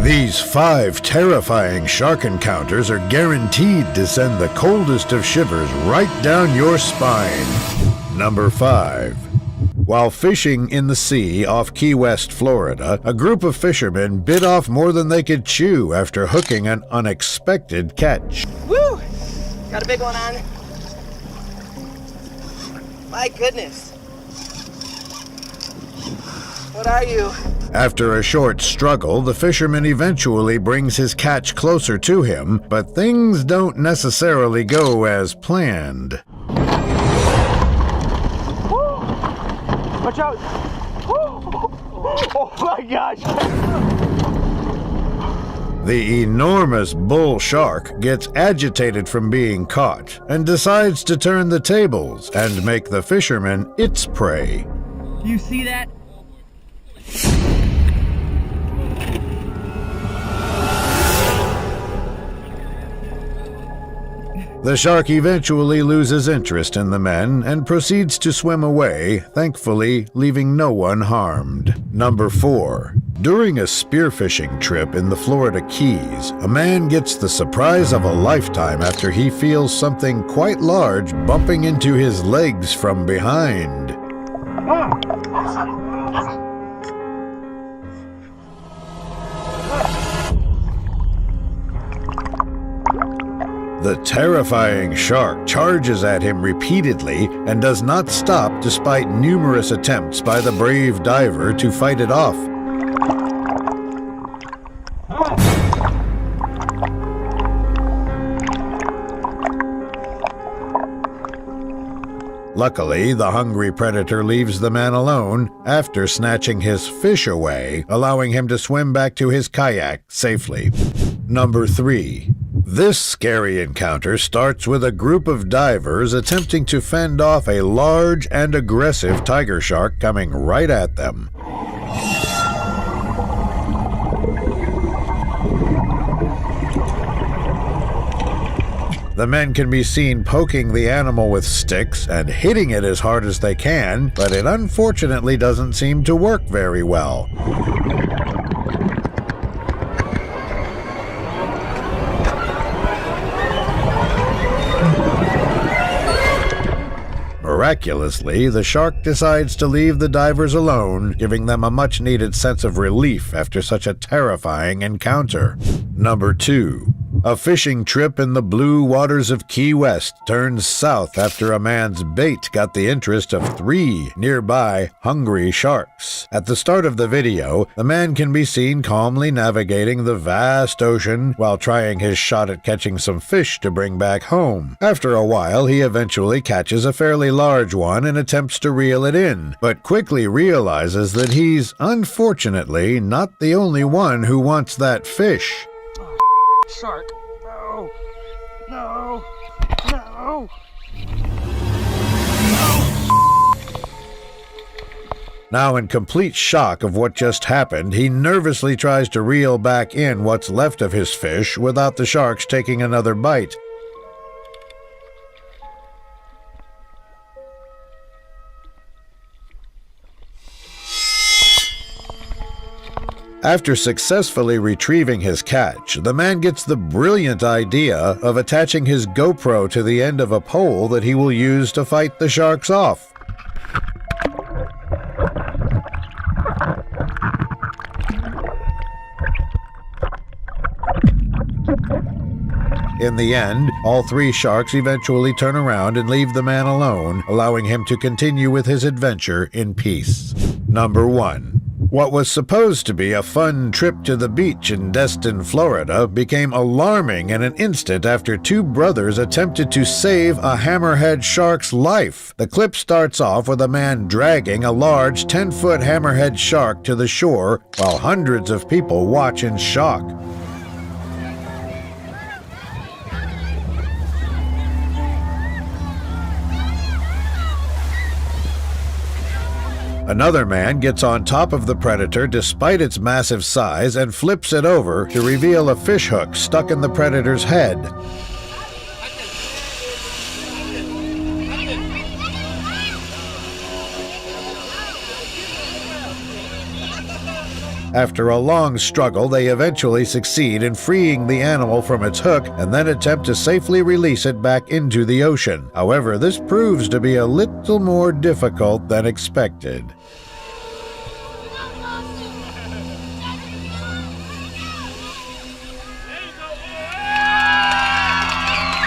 These 5 terrifying shark encounters are guaranteed to send the coldest of shivers right down your spine. Number 5. While fishing in the sea off Key West, Florida, a group of fishermen bit off more than they could chew after hooking an unexpected catch. Woo! Got a big one on. My goodness. What are you? After a short struggle, the fisherman eventually brings his catch closer to him, but things don't necessarily go as planned. Watch out! Oh my gosh! The enormous bull shark gets agitated from being caught and decides to turn the tables and make the fisherman its prey. Do you see that? The shark eventually loses interest in the men and proceeds to swim away, thankfully leaving no one harmed. Number 4. During a spearfishing trip in the Florida Keys, a man gets the surprise of a lifetime after he feels something quite large bumping into his legs from behind. The terrifying shark charges at him repeatedly and does not stop despite numerous attempts by the brave diver to fight it off. Luckily, the hungry predator leaves the man alone after snatching his fish away, allowing him to swim back to his kayak safely. Number 3. This scary encounter starts with a group of divers attempting to fend off a large and aggressive tiger shark coming right at them. The men can be seen poking the animal with sticks and hitting it as hard as they can, but it unfortunately doesn't seem to work very well. Miraculously, the shark decides to leave the divers alone, giving them a much-needed sense of relief after such a terrifying encounter. Number 2. A fishing trip in the blue waters of Key West turns south after a man's bait got the interest of 3 nearby hungry sharks. At the start of the video, the man can be seen calmly navigating the vast ocean while trying his shot at catching some fish to bring back home. After a while, he eventually catches a fairly large one and attempts to reel it in, but quickly realizes that he's, unfortunately, not the only one who wants that fish. Shark! No! No! No! Now in complete shock of what just happened, he nervously tries to reel back in what's left of his fish without the sharks taking another bite. After successfully retrieving his catch, the man gets the brilliant idea of attaching his GoPro to the end of a pole that he will use to fight the sharks off. In the end, all 3 sharks eventually turn around and leave the man alone, allowing him to continue with his adventure in peace. Number 1. What was supposed to be a fun trip to the beach in Destin, Florida, became alarming in an instant after 2 brothers attempted to save a hammerhead shark's life. The clip starts off with a man dragging a large 10-foot hammerhead shark to the shore while hundreds of people watch in shock. Another man gets on top of the predator despite its massive size and flips it over to reveal a fishhook stuck in the predator's head. After a long struggle, they eventually succeed in freeing the animal from its hook and then attempt to safely release it back into the ocean. However, this proves to be a little more difficult than expected.